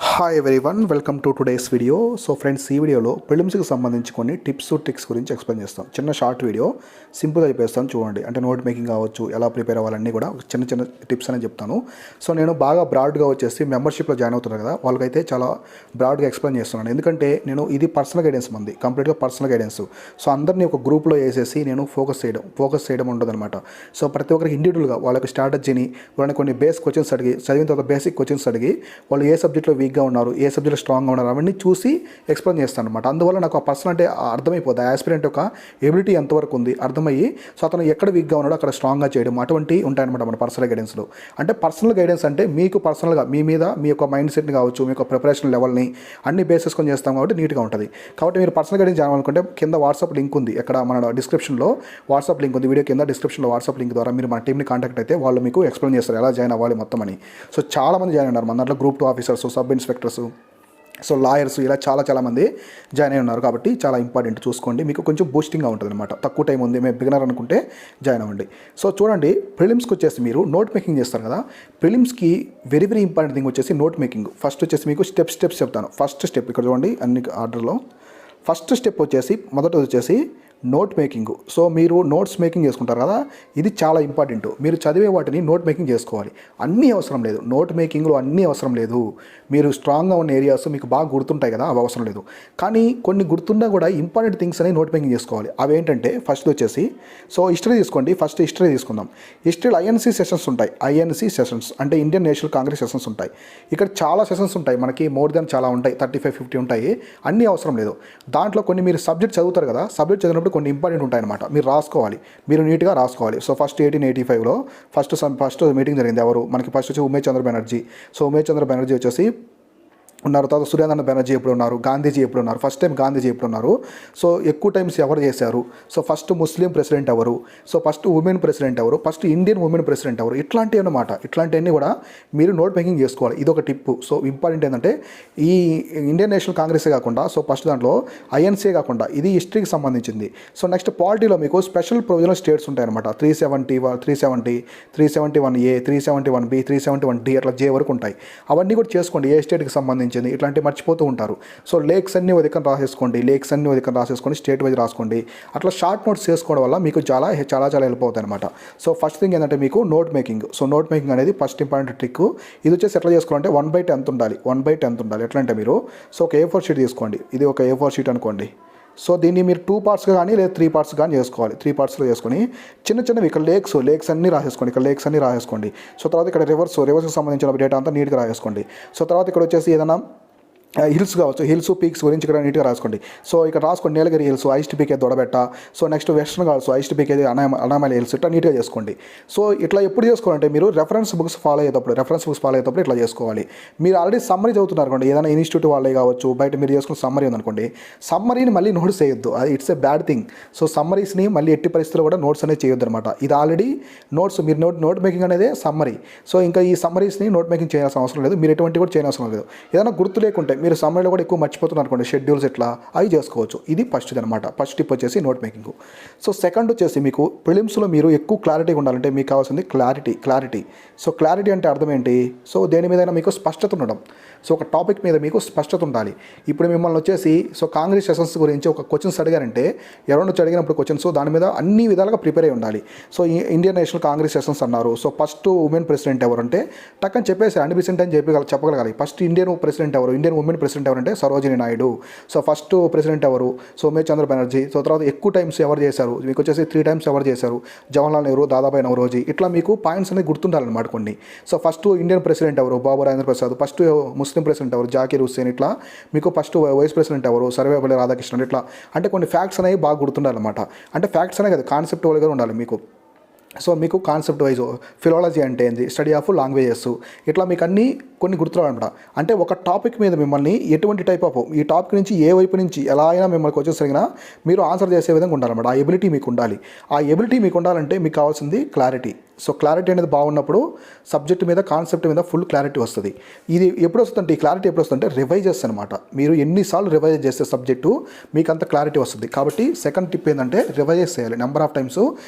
Hi everyone, welcome to today's video. So friends, ఈ వీడియోలో ప్రిలిమ్స్కి సంబంధించి కొన్ని టిప్స్ ట్రిక్స్ గురించి ఎక్స్ప్లెయిన్ చేస్తాం. చిన్న షార్ట్ వీడియో, సింపుల్గా చెప్పేస్తాను చూడండి. అంటే నోట్ మేకింగ్ కావచ్చు, ఎలా ప్రిపేర్ అవ్వాలన్నీ కూడా చిన్న చిన్న టిప్స్ అనేది చెప్తాను. సో నేను బాగా బ్రాడ్గా వచ్చేసి మెంబర్షిప్లో జాయిన్ అవుతున్నారు కదా, వాళ్ళకైతే చాలా బ్రాడ్గా ఎక్స్ప్లెయిన్ చేస్తున్నాను. ఎందుకంటే నేను ఇది పర్సనల్ గైడెన్స్ మంది, కంప్లీట్గా పర్సనల్ గైడెన్స్. సో అందరినీ ఒక గ్రూప్లో వేసేసి నేను ఫోకస్ చేయడం ఉండదన్నమాట. సో ప్రతి ఒక్కరికి ఇండివిజువల్గా వాళ్ళకి స్ట్రాటజీని, వాళ్ళని కొన్ని బేస్ క్వశ్చన్స్ అడిగి, చదివిన తర్వాత బేసిక్ క్వశ్చన్స్ అడిగి, వాళ్ళు ఏ సబ్జెక్ట్లో వీక్గా ఉన్నారు, ఏ సబ్జెక్ట్లో స్ట్రాంగ్గా ఉన్నారు, అవన్నీ చూసి ఎక్స్ప్లెయిన్ చేస్తాను అనమాట. అందువల్ల నాకు ఆ పర్సన్ అంటే అర్థమైపోతుంది, ఆ ఆస్పిరెంట్ యొక్క ఎబిలిటీ ఎంతవరకు ఉంది అర్థమయ్యి, సో అతను ఎక్కడ వీక్గా ఉన్నాడో అక్కడ స్ట్రాంగ్గా చేయడం, అటువంటి ఉంటాయన్నమాట మన పర్సనల్ గైడెన్స్లో. అంటే పర్సనల్ గైడెన్స్ అంటే మీకు పర్సనల్గా మీ మీద మీ యొక్క మైండ్ సెట్ని కావచ్చు, మీ యొక్క ప్రిపరేషన్ లెవెల్ని అన్ని బేసేసుకొని చేస్తాం కాబట్టి నీట్గా ఉంటుంది. కాబట్టి మీరు పర్సనల్ గైడెన్స్ చేయాలనుకుంటే కింద వాట్సాప్ లింక్ ఉంది, ఇక్కడ మన డిస్క్రిప్షన్లో వాట్సాప్ లింక్ ఉంది, వీడియో కింద డిస్క్రిప్షన్లో వాట్సాప్ లింక్ ద్వారా మీరు మన టీమ్ని కాంటాక్ట్ అయితే వాళ్ళు మీకు ఎక్స్ప్లెయిన్ చేస్తారు ఎలా జాయిన్ అవ్వాలి మొత్తం అని. సో చాలామంది జాయిన్ ఉన్నారు మన దాంట్లో, group 2 officers, sub inspectors, so lawyers, ఇలా చాలామంది జాయిన్ అయి ఉన్నారు. కాబట్టి చాలా ఇంపార్టెంట్, చూసుకోండి, మీకు కొంచెం బూస్టింగ్గా ఉంటుంది అనమాట. తక్కువ టైం ఉంది, మేము బిగినర్ అనుకుంటే జాయిన్ అవ్వండి. సో చూడండి, ప్రిలిమ్స్కి వచ్చేసి మీరు నోట్ మేకింగ్ చేస్తారు కదా, ప్రిలిమ్స్కి వెరీ ఇంపార్టెంట్ థింగ్ వచ్చేసి నోట్ మేకింగ్. ఫస్ట్ వచ్చేసి మీకు స్టెప్స్ చెప్తాను. ఫస్ట్ స్టెప్ ఇక్కడ చూడండి, అన్ని ఆర్డర్లో ఫస్ట్ స్టెప్ వచ్చేసి మొదటి వచ్చేసి నోట్ మేకింగ్. సో మీరు నోట్స్ మేకింగ్ చేసుకుంటారు కదా, ఇది చాలా ఇంపార్టెంట్. మీరు చదివే వాటిని నోట్ మేకింగ్ చేసుకోవాలి. అన్నీ అవసరం లేదు, నోట్ మేకింగ్లో అన్నీ అవసరం లేదు. మీరు స్ట్రాంగ్గా ఉన్న ఏరియాస్ మీకు బాగా గుర్తుంటాయి కదా, అవి అవసరం లేదు. కానీ కొన్ని గుర్తున్నా కూడా ఇంపార్టెంట్ థింగ్స్ అనేవి నోట్ మేకింగ్ చేసుకోవాలి. అవి ఏంటంటే ఫస్ట్ వచ్చేసి, సో హిస్టరీ తీసుకోండి. ఫస్ట్ హిస్టరీ తీసుకుందాం. హిస్టరీలో ఐఎన్సీ సెషన్స్ ఉంటాయి. ఐఎన్సీ సెషన్స్ అంటే ఇండియన్ నేషనల్ కాంగ్రెస్ సెషన్స్ ఉంటాయి. ఇక్కడ చాలా సెషన్స్ ఉంటాయి, మనకి మోర్ దెన్ చాలా ఉంటాయి, 35-50 ఉంటాయి. అన్నీ అవసరం లేదు. దాంట్లో కొన్ని మీరు సబ్జెక్ట్ చదువుతారు కదా, సబ్జెక్ట్ చదివినప్పుడు కొన్ని ఇంపార్టెంట్ ఉంటాయన్నమాట, మీరు రాసుకోవాలి, మీరు నీట్గా రాసుకోవాలి. సో ఫస్ట్ 1885లో ఫస్ట్ మీటింగ్ జరిగింది. ఎవరు మనకి ఫస్ట్ వచ్చి ఉమేష్ చంద్ర బెనర్జీ. సో ఉమేష్ చంద్ర బెనర్జీ వచ్చేసి ఉన్నారు. తర్వాత సురేంద్రనాథ్ బెనర్జీ ఎప్పుడు ఉన్నారు, గాంధీజీ ఎప్పుడు ఉన్నారు, ఫస్ట్ టైం గాంధీజీ ఎప్పుడు ఉన్నారు, సో ఎక్కువ టైమ్స్ ఎవరు చేశారు, సో ఫస్ట్ ముస్లిం ప్రెసిడెంట్ ఎవరు, సో ఫస్ట్ ఉమెన్ ప్రెసిడెంట్ ఎవరు, ఫస్ట్ ఇండియన్ ఉమెన్ ప్రెసిడెంట్ ఎవరు, ఇట్లాంటివి అన్నమాట. ఇట్లాంటివన్నీ కూడా మీరు నోట్ మేకింగ్ చేసుకోవాలి. ఇది ఒక టిప్పు. సో ఇంపార్టెంట్ ఏంటంటే ఈ ఇండియన్ నేషనల్ కాంగ్రెసే కాకుండా, సో ఫస్ట్ దాంట్లో ఐఎన్సీ కాకుండా ఇది హిస్టరీకి సంబంధించింది. సో నెక్స్ట్ పాలిటీలో మీకు స్పెషల్ ప్రొవిజనల్ స్టేట్స్ ఉంటాయన్నమాట. 370, 371A, 371B, 371D, అట్లా J వరకు ఉంటాయి. అవన్నీ కూడా చేసుకోండి, ఏ స్టేట్కి సంబంధించి ఇట్లాంటివి మర్చిపోతూ ఉంటారు. సో లేక్స్ అన్ని వదికని రాసేసుకోండి, స్టేట్ వైజ్ రాసుకోండి. అట్లా షార్ట్ నోట్స్ చేసుకోవడం వల్ల మీకు చాలా హెల్ప్ అవుతుంది అనమాట. సో ఫస్ట్ థింగ్ ఏంటంటే మీకు note making. So note making అనేది ఫస్ట్ ఇంపార్టెంట్ ట్రిక్. ఇది వచ్చేసి ఎట్లా చేసుకోవాలంటే 1/10 ఉండాలి. 1/10 ఉండాలి. ఎట్లా అంటే మీరు, సో ఒక A4 షీట్ తీసుకోండి. ఇది ఒక A4 షీట్ అనుకోండి. సో దీన్ని మీరు 2 పార్ట్స్గా కానీ లేదా 3 పార్ట్స్ కానీ చేసుకోవాలి. 3 పార్ట్స్లో చేసుకొని చిన్నవి ఇక్కడ లేక్స్ అన్నీ రాసేసుకోండి. ఇక్కడ లేక్స్ అన్నీ రాసేసుకోండి. సో తర్వాత ఇక్కడ రివర్స్కి సంబంధించిన డేటా అంతా నీట్గా రాసేసుకోండి. సో తర్వాత ఇక్కడ వచ్చేసి ఏదైనా హిల్స్ కావచ్చు, హిల్స్ పీక్స్ గురించి ఇక్కడ నీట్గా రాసుకోండి. సో ఇక్కడ రాసుకోండి, నీలగిరి హిల్స్, ఐస్ట్ పీక్ అయితే దొడబెట్ట. సో నెక్స్ట్ వెస్టర్న్ కావచ్చు, ఐస్ట్ పీక్ అయితే అనామలి హిల్స్, ఇట్లా నీట్గా చేసుకోండి. సో ఇట్లా ఎప్పుడు చేసుకోవాలంటే మీరు రెఫరెన్స్ బుక్స్ ఫాలో అయ్యేటప్పుడు ఇట్లా చేసుకోవాలి. మీరు ఆల్రెడీ సమ్మరీ చదువుతున్నారు అనుకోండి, ఏదైనా ఇన్స్టిట్యూట్ వాళ్ళే కావచ్చు, బయట మీరు చేసుకున్న సమ్మరీ ఉందనుకోండి, సమ్మరీని మళ్ళీ నోట్స్ చేయొద్దు, అది it's a bad thing. So సమ్మరీస్ని మళ్ళీ ఎట్టి పరిస్థితుల్లో కూడా నోట్స్ అనేది చేయొద్దు అనమాట. ఇది ఆల్రెడీ నోట్స్, మీరు నోట్ మేకింగ్ అనేది సమ్మరీ. సో ఇంకా ఈ సమ్మరీస్ని నోట్ మేకింగ్ చేయాల్సిన అవసరం లేదు, మీరు ఎటువంటి కూడా చేయనవసరం లేదు. ఏదైనా గుర్తు లేకుంటే మీరు సమ్మరీలో కూడా ఎక్కువ మర్చిపోతున్నారు అనుకోండి, షెడ్యూల్స్ ఎట్లా అవి చేసుకోవచ్చు. ఇది ఫస్ట్ అనమాట. ఫస్ట్ టిప్ వచ్చేసి నోట్ మేకింగ్. సో సెకండ్ వచ్చేసి మీకు ప్రిలిమ్స్లో మీరు ఎక్కువ క్లారిటీగా ఉండాలంటే మీకు కావాల్సింది క్లారిటీ. సో క్లారిటీ అంటే అర్థం ఏంటి? సో దేని మీదైనా మీకు స్పష్టత ఉండడం. సో ఒక టాపిక్ మీద మీకు స్పష్టత ఉండాలి. ఇప్పుడు మిమ్మల్ని వచ్చేసి సో కాంగ్రెస్ సెషన్స్ గురించి ఒక క్వశ్చన్స్ అడిగారంటే, ఎవరైనా వచ్చి అడిగినప్పుడు క్వశ్చన్స్ దాని మీద అన్ని విధాలుగా ప్రిపేర్ అయి ఉండాలి. So Indian national Congress sessions అన్నారు, సో ఫస్ట్ ఉమెన్ ప్రెసిడెంట్ ఎవరు అంటే టక్కని చెప్పేసి 100% అని చెప్పగలగాలి. ఫస్ట్ ఇండియన్ ప్రెసిడెంట్ ఎవరు, ఇండియన్ ఉమెన్ ప్రెసిడెంట్ ఎవరు అంటే Sarojini Naidu. So first president ఎవరు, సో ఉమేష్ చంద్ర బెనర్జీ. సో తర్వాత ఎక్కువ టైమ్స్ ఎవరు చేశారు, మీకు వచ్చేసి 3 టైమ్స్ ఎవరు చేశారు, జవహర్లాల్ నెహ్రూ, దాదాబాయి నవరోజీ. ఇట్లా మీకు పాయింట్స్ అనేది గుర్తుండాలన్నమాట కొన్ని. సో ఫస్ట్ ఇండియన్ ప్రెసిడెంట్ ఎవరు, Babu Rajendra Prasad. First Muslim president ఎవరు, జాకీర్ హుస్సేన్. ఇట్లా మీకు ఫస్ట్ వైస్ ప్రెసిడెంట్ ఎవరు, సర్వేపల్లి రాధాకృష్ణన్. ఇట్లా అంటే కొన్ని ఫ్యాక్ట్స్ అనేవి బాగా గుర్తుండాలన్నమాట. అంటే ఫ్యాక్ట్స్ అనే కదా, కాన్సెప్ట్ వైజ్గా ఉండాలి మీకు. సో మీకు కాన్సెప్ట్ వైజ్ ఫిలాలజీ అంటే ఏంది, స్టడీ ఆఫ్ లాంగ్వేజెస్, ఇట్లా మీకు అన్నీ కొన్ని గుర్తురాలన్నమాట. అంటే ఒక టాపిక్ మీద మిమ్మల్ని ఎటువంటి టైప్ ఆఫ్, ఈ టాపిక్ నుంచి ఏ వైపు నుంచి ఎలా అయినా మిమ్మల్ని క్వశ్చన్స్ అడిగినా మీరు ఆన్సర్ చేసే విధంగా ఉండాలన్నమాట. ఆ ఎబిలిటీ మీకు ఉండాలి. ఆ ఎబిలిటీ మీకు ఉండాలంటే మీకు కావాల్సింది క్లారిటీ. సో క్లారిటీ అనేది బాగున్నప్పుడు సబ్జెక్ట్ మీద, కాన్సెప్ట్ మీద ఫుల్ క్లారిటీ వస్తుంది. ఇది ఎప్పుడు వస్తుందంటే, ఈ క్లారిటీ ఎప్పుడు వస్తుందంటే రివైజెస్ అనమాట. మీరు ఎన్నిసార్లు రివైజ్ చేస్తే సబ్జెక్టు మీకు అంత క్లారిటీ వస్తుంది. కాబట్టి సెకండ్ టిప్ ఏంటంటే రివైజెస్ చేయాలి, నెంబర్ ఆఫ్ టైమ్స్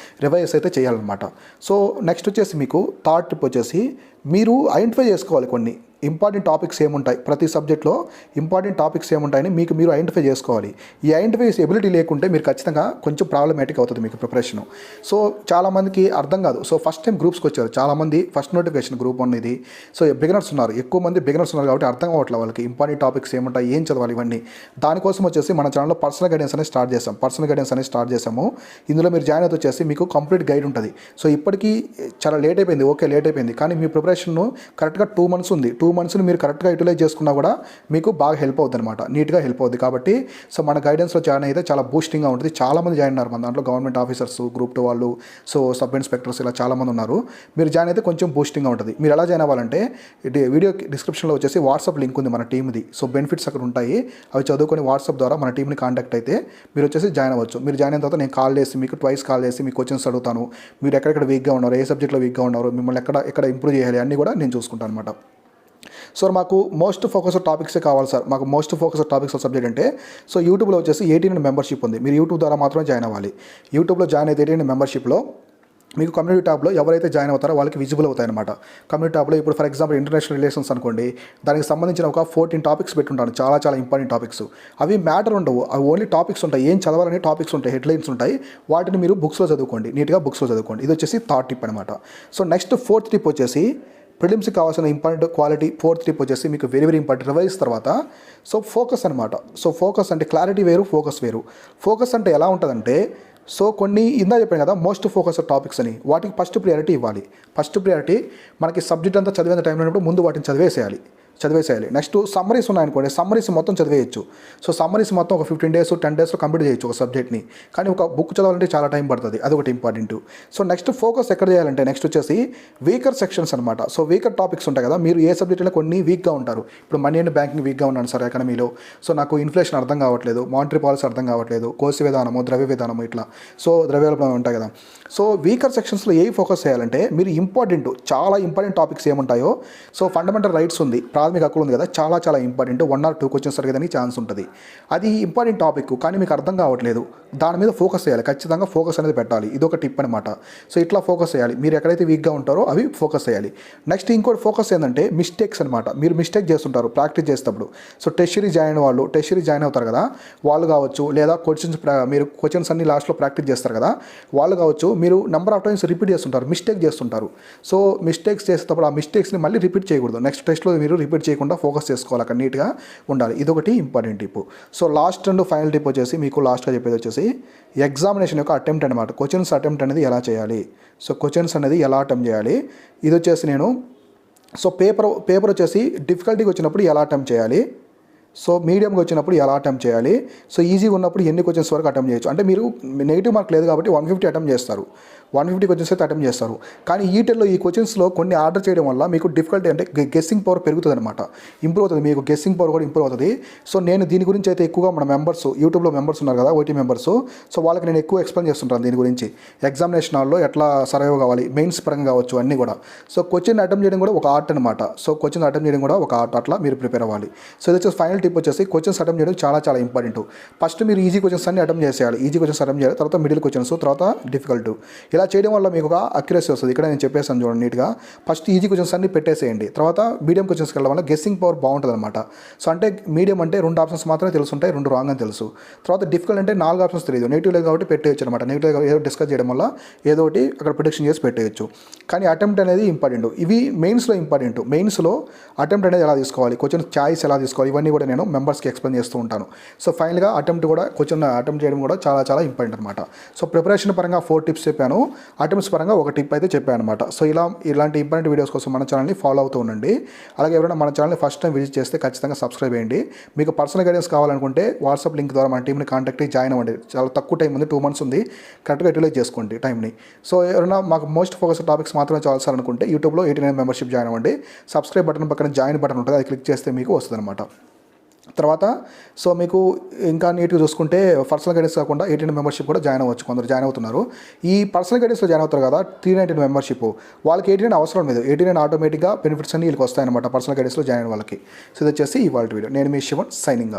రివైజెస్ అయితే చేయాలన్నమాట. సో నెక్స్ట్ వచ్చేసి మీకు థర్డ్ టిప్ వచ్చేసి మీరు ఐడెంటిఫై చేసుకోవాలి కొన్ని ఇంపార్టెంట్ టాపిక్స్ ఏముంటాయి, ప్రతి సబ్జెక్ట్లో ఇంపార్టెంట్ టాపిక్స్ ఏముంటాయని మీకు మీరు ఐడెంటిఫై చేసుకోవాలి. ఈ ఐడెంటిఫై ఎబిలిటీ లేకుంటే మీరు ఖచ్చితంగా కొంచెం ప్రాబ్లమేటిక్ అవుతుంది మీకు ప్రిపరేషన్. సో చాలామందికి అర్థం కాదు. సో ఫస్ట్ టైం గ్రూప్స్కి వచ్చారు చాలామంది, ఫస్ట్ నోటిఫికేషన్ గ్రూప్ 1 ఇది. సో బిగినర్స్ ఉన్నారు, ఎక్కువ మంది బిగినర్స్ ఉన్నారు కాబట్టి అర్థం కావట్లేదు వాళ్ళకి ఇంపార్టెంట్ టాపిక్స్ ఏముంటాయి, ఏం చదవాలి ఇవన్నీ. దానికోసం వచ్చేసి మన ఛానల్లో పర్సనల్ గైడెన్స్ అనేది స్టార్ట్ చేసాము. ఇందులో మీరు జాయిన్ అయితే వచ్చేసి మీకు కంప్లీట్ గైడ్ ఉంటుంది. సో ఇప్పటికీ చాలా లేట్ అయిపోయింది, కానీ మీ ప్రిపరేషన్ కరెక్ట్గా 2 months ఉంది. 2 monthsని మీరు కరెక్ట్గా యూటిలైజ్ చేసుకున్నా కూడా మీకు బాగా హెల్ప్ అవుతుంది అనమాట, నీట్గా హెల్ప్ అవుతుంది. కాబట్టి సో మన గైడెన్స్లో జాయిన్ అయితే చాలా బూస్టింగ్గా ఉంటుంది. చాలామంది జాయిన్ ఉన్నారు మన దాంట్లో, గవర్నమెంట్ ఆఫీసర్స్, గ్రూప్ 2 వాళ్ళు, సో సబ్ ఇన్స్పెక్టర్స్, ఇలా చాలామంది ఉన్నారు. మీరు జాయిన్ అయితే కొంచెం బూస్టింగ్గా ఉంటుంది. మీరు ఎలా జాయిన్ అవ్వాలంటే వీడియో డిస్క్రిప్షన్లో వచ్చేసి వాట్సాప్ లింక్ ఉంది మన టీమ్ది. సో బెనిఫిట్స్ అక్కడ ఉంటాయి, అవి చదువుకొని వాట్సాప్ ద్వారా మన టీమ్ని కాంటాక్ట్ అయితే మీరు వచ్చేసి జాయిన్ అవ్వచ్చు. మీరు జాయిన్ అయిన తర్వాత నేను కాల్ చేసి మీకు ట్వైస్ కాల్ చేసి మీకు క్వశ్చన్స్ అడుగుతాను. మీరు ఎక్కడెక్కడ వీక్గా ఉన్నారు, ఏ సబ్జెక్ట్లో వీక్గా ఉన్నారు, మిమ్మల్ని ఎక్కడ ఇంప్రూవ్ చేయాలి అన్నీ కూడా నేను చూసుకుంటాను అనమాట. సో మాకు మోస్ట్ ఫోకస్డ్ టాపిక్సే కావాలి సార్. మాకు మోస్ట్ ఫోకస్డ్ టాపిక్స్ సబ్జెక్ట్ అంటే సో యూట్యూబ్లో వచ్చేసి 18 మెంబర్షిప్ ఉంది. మీరు యూట్యూబ్ ద్వారా మాత్రమే జాయిన్ అవ్వాలి. యూట్యూబ్లో జాయిన్ అయితే 18 మెంబర్షిప్లో మీకు కమ్యూనిటీ ట్యాబ్లో ఎవరైతే జాయిన్ అవుతారో వాళ్ళకి విజిబుల్ అవుతాయన్నమాట. కమ్యూనిటీ ట్యాబ్లో ఇప్పుడు ఫర్ ఎగ్జాంపుల్ ఇంటర్నేషనల్ రిలేషన్స్ అనుకోండి, దానికి సంబంధించిన ఒక 14 టాపిక్స్ పెట్టుంటాను, చాలా ఇంపార్టెంట్ టాపిక్స్. అవి మ్యాటర్ ఉండవు, అవి ఓన్లీ టాపిక్స్ ఉంటాయి, ఏం చదవాలని టాపిక్స్ ఉంటాయి, హెడ్లైన్స్ ఉంటాయి. వాటిని మీరు బుక్స్లో చదువుకోండి, నీట్గా బుక్స్లో చదువుకోండి. ఇది వచ్చేసి థర్డ్ టిప్ అనమాట. సో నెక్స్ట్ 4th టిప్ వచ్చేసి ప్రిలిమ్స్కి కావాల్సిన ఇంపార్టెంట్ క్వాలిటీ. 4th టిప్ వచ్చేసి మీకు వెరీ ఇంపార్టెంట్ రివైజ్ తర్వాత సో ఫోకస్ అనమాట. సో ఫోకస్ అంటే క్లారిటీ వేరు, ఫోకస్ వేరు. ఫోకస్ అంటే ఎలా ఉంటుందంటే సో కొన్ని ఇందా చెప్పాను కదా మోస్ట్ ఫోకస్డ్ టాపిక్స్ అని, వాటికి ఫస్ట్ ప్రియారిటీ ఇవ్వాలి. ఫస్ట్ ప్రియారిటీ మనకి సబ్జెక్ట్ అంతా చదివేంత టైంలో ఉన్నప్పుడు ముందు వాటిని చదివేసేయాలి. నెక్స్ట్ సమ్మరీస్ ఉన్నాయనుకోండి, సమ్మరీస్ మొత్తం చదివేయచ్చు. సో సమ్మరీస్ మొత్తం ఒక 15 days 10 daysలో కంప్లీట్ చేయొచ్చు ఒక సబ్జెక్ట్ని. కానీ ఒక బుక్ చదవాలంటే చాలా టైం పడుతుంది, అది ఒకటి ఇంపార్టెంట్. సో నెక్స్ట్ ఫోకస్ ఎక్కడ చేయాలంటే నెక్స్ట్ వచ్చేసి వీకర్ సెక్షన్స్ అనమాట. సో వీకర్ టాపిక్స్ ఉంటాయి కదా, మీరు ఏ సబ్జెక్ట్లో కొన్ని వీక్గా ఉంటారు. ఇప్పుడు మనీ అండ్ బ్యాంకింగ్ వీక్గా ఉన్నాను సార్ ఎకనమీలో. సో నాకు ఇన్ఫ్లేషన్ అర్థం కావట్లేదు, మానిటరీ పాలసీ అర్థం కావట్లేదు, కోసి విధానము, ద్రవ్య విధానము, ఇట్లా సో ద్రవ్యోల్బణం ఉంటాయి కదా. సో వీకర్ సెక్షన్స్లో ఏ ఫోకస్ చేయాలంటే మీరు చాలా ఇంపార్టెంట్ టాపిక్స్ ఏముంటాయో, సో ఫండమెంటల్ రైట్స్ ఉంది, ప్రాథమిక హక్కులు ఉంది కదా, చాలా ఇంపార్టెంట్. 1 or 2 క్వశ్చన్స్ అడిగేదానికి ఛాన్స్ ఉంటుంది. అది ఇంపార్టెంట్ టాపిక్, కానీ మీకు అర్థం కావట్లేదు, దాని మీద ఫోకస్ చేయాలి. ఖచ్చితంగా ఫోకస్ అనేది పెట్టాలి, ఇది ఒక టిప్ అనమాట. సో ఇట్లా ఫోకస్ చేయాలి, మీరు ఎక్కడైతే వీక్గా ఉంటారో అవి ఫోకస్ చేయాలి. నెక్స్ట్ ఇంకోటి ఫోకస్ ఏంటంటే మిస్టేక్స్ అనమాట. మీరు మిస్టేక్ చేస్తుంటారు ప్రాక్టీస్ చేసేటప్పుడు. సో టెస్ట్ సిరీస్ జాయిన్ అవుతారు కదా వాళ్ళు కావచ్చు, లేదా మీరు క్వశ్చన్స్ అన్ని లాస్ట్లో ప్రాక్టీస్ చేస్తారు కదా వాళ్ళు కావచ్చు, మీరు నెంబర్ ఆఫ్ టైమ్స్ రిపీట్ చేస్తుంటారు, మిస్టేక్ చేస్తుంటారు. సో మిస్టేక్స్ చేసేటప్పుడు ఆ మిస్టేక్స్ని మళ్ళీ రిపీట్ చేయకూడదు. నెక్స్ట్ టెస్ట్లో మీరు రిపీట్ చేయకుండా ఫోకస్ చేసుకోవాలి, అక్కడ నీట్గా ఉండాలి. ఇదొకటి important tip. So last and final tip వచ్చేసి మీకు లాస్ట్గా చెప్పేది వచ్చేసి ఎగ్జామినేషన్ యొక్క అటెంప్ట్ అనమాట. క్వశ్చన్స్ అటెంప్ట్ అనేది ఎలా చేయాలి, సో క్వశ్చన్స్ అనేది ఎలా అటెంప్ట్ చేయాలి. ఇది వచ్చేసి నేను సో పేపర్ వచ్చేసి డిఫికల్టీగా వచ్చినప్పుడు ఎలా అటెంప్ట్ చేయాలి, సో మీడియంగా వచ్చినప్పుడు ఎలా అటెంప్ట్ చేయాలి, సో ఈజీగా ఉన్నప్పుడు ఎన్ని క్వశ్చన్స్ వరకు అటెంప్ట్ చేయొచ్చు. అంటే మీరు నెగిటివ్ మార్క్ లేదు కాబట్టి 150 అటెంప్ట్ చేస్తారు, 150 క్వశ్చన్స్ అయితే అటెంప్ట్ చేస్తారు. కానీ ఈ క్వశ్చన్స్లో కొన్ని ఆర్డర్ చేయడం వల్ల మీకు డిఫికల్టీ అంటే గెస్సింగ్ పవర్ పెరుగుతుంది అనమాట, ఇంప్రూవ్ అవుతుంది, మీకు గెస్సింగ్ పవర్ కూడా ఇంప్రూవ్ అవుతుంది. సో నేను దీని గురించి అయితే ఎక్కువగా మన మెంబర్స్ యూట్యూబ్లో మెంబర్స్ ఉన్నారు కదా ఓటీ మెంబర్స్, సో వాళ్ళకి నేను ఎక్కువ ఎక్స్ప్లెయిన్ చేస్తుంటాను దీని గురించి. ఎగ్జామినేషన్ హాల్లో ఎట్లా సర్వైవ్ కావాలి, మెయిన్స్ పరంగా కావచ్చు అన్నీ కూడా. సో క్వశ్చన్ అటెంప్ట్ చేయడం కూడా ఒక ఆర్ట్ అనమాట. సో క్వశ్చన్ అటెంప్ట్ చేయడం కూడా ఒక ఆర్ట్, అట్లా మీరు ప్రిపేర్ అవ్వాలి. సో ఇది వచ్చేసి ఫైనల్ టిప్ వచ్చేసి క్వశ్చన్స్ అటెంప్ట్ చేయడం చాలా ఇంపార్టెంట్. ఫస్ట్ మీరు ఈజీ క్వశ్చన్స్ అన్ని అటెంప్ట్ చేసేయాలి, తర్వాత మిడిల్ క్వశ్చన్స్, తర్వాత డిఫికల్ట్. ఇలా చేయడం వల్ల మీకు ఒక అక్యురసీ వస్తుంది. ఇక్కడ నేను చెప్పేసాను చూడండి నీట్గా. ఫస్ట్ ఈజీ క్వశ్చన్స్ అన్ని పెట్టేసేయండి, తర్వాత మీడియం క్వశ్చన్స్కి వెళ్ళడం వల్ల గెస్సింగ్ పవర్ బాగుంటుంది అనమాట. సో అంటే మీడియం అంటే 2 ఆప్షన్స్ మాత్రమే తెలుసుంటాయి, 2 రాంగ్ అని తెలుసు. తర్వాత డిఫికల్ట్ అంటే 4 ఆప్షన్స్ తెలియదు, నెగిటివ్ లేదు కాబట్టి పెట్టేయచ్చు అనమాట. నెగిటివ్ ఏదో డిస్కస్ చేయడం వల్ల ఏదో ఒకటి అక్కడ ప్రిడిక్షన్ చేసి పెట్టేయచ్చు. కానీ అటెంప్ట్ అనేది ఇంపార్టెంట్. ఇవి మెయిన్స్లో ఇంపార్టెంట్. మెయిన్స్లో అటెంప్ట్ అనేది ఎలా తీసుకోవాలి, క్వశ్చన్ చాయిస్ ఎలా తీసుకోవాలి, ఇవన్నీ కూడా నేను మెంబర్స్కి ఎక్స్ప్లెయిన్ చేస్తూ ఉంటాను. సో ఫైనల్గా క్వశ్చన్ అటెంప్ట్ చేయడం కూడా చాలా ఇంపార్టెంట్ అనమాట. సో ప్రిపరేషన్ పరంగా 4 టిప్స్ చెప్పాను, అటెంప్ట్స్ పరంగా ఒక టిప్ అయితే చెప్పాను అనమాట. సో ఇలాంటి ఇంపార్టెంట్ వీడియోస్ కోసం మన ఛానల్ని ఫాలో అవుతూ ఉండండి. అలాగే ఎవరైనా మన ఛానల్ని ఫస్ట్ టైం విజిట్ చేస్తే ఖచ్చితంగా సబ్స్క్రైబ్ చేయండి. మీకు పర్సనల్ గైడెన్స్ కావాలనుకుంటే వాట్సాప్ లింక్ ద్వారా మన టీంని కాంటాక్ట్ అయ్యి జాయిన్ అవ్వండి. చాలా తక్కువ టైం ఉంది, 2 months ఉంది, కరెక్ట్గా యూటిలైజ్ చేసుకోండి టైంని. సో ఎవరైనా మాకు మోస్ట్ ఫోకస్ టాపిక్స్ మాత్రమే చాలాసారనుకుంటే యూట్యూబ్లో 89 మెంబర్షిప్ జాయిన్ అవ్వండి. సబ్స్క్రైబ్ బటన్ పక్కన జాయిన్ బటన్ ఉంటుంది, అది క్లిక్ చేస్తే మీకు వస్తుంది అనమాట. తర్వాత సో మీకు ఇంకా నీట్గా చూసుకుంటే పర్సనల్ గైడెన్స్ కాకుండా 18 మెంబర్షిప్ కూడా జాయిన్ అవ్వచ్చు, కొందరు జాయిన్ అవుతున్నారు. ఈ పర్సనల్ గైడెన్స్లో జాయిన్ అవుతారు కదా 399 మెంబర్షిప్, వాళ్ళకి 89 అవసరం లేదు, 89 ఆటోమేటిక్గా బెనిఫిట్స్ అన్ని వీళ్ళకి వస్తాయన్నమాట పర్సనల్ గైడెన్స్లో జాయిన్ అయిన వాళ్ళకి. సో ఇది వచ్చేసి ఇవాళ వీడియో. నేను మీ శివన్ సైనింగ్ ఆఫ్.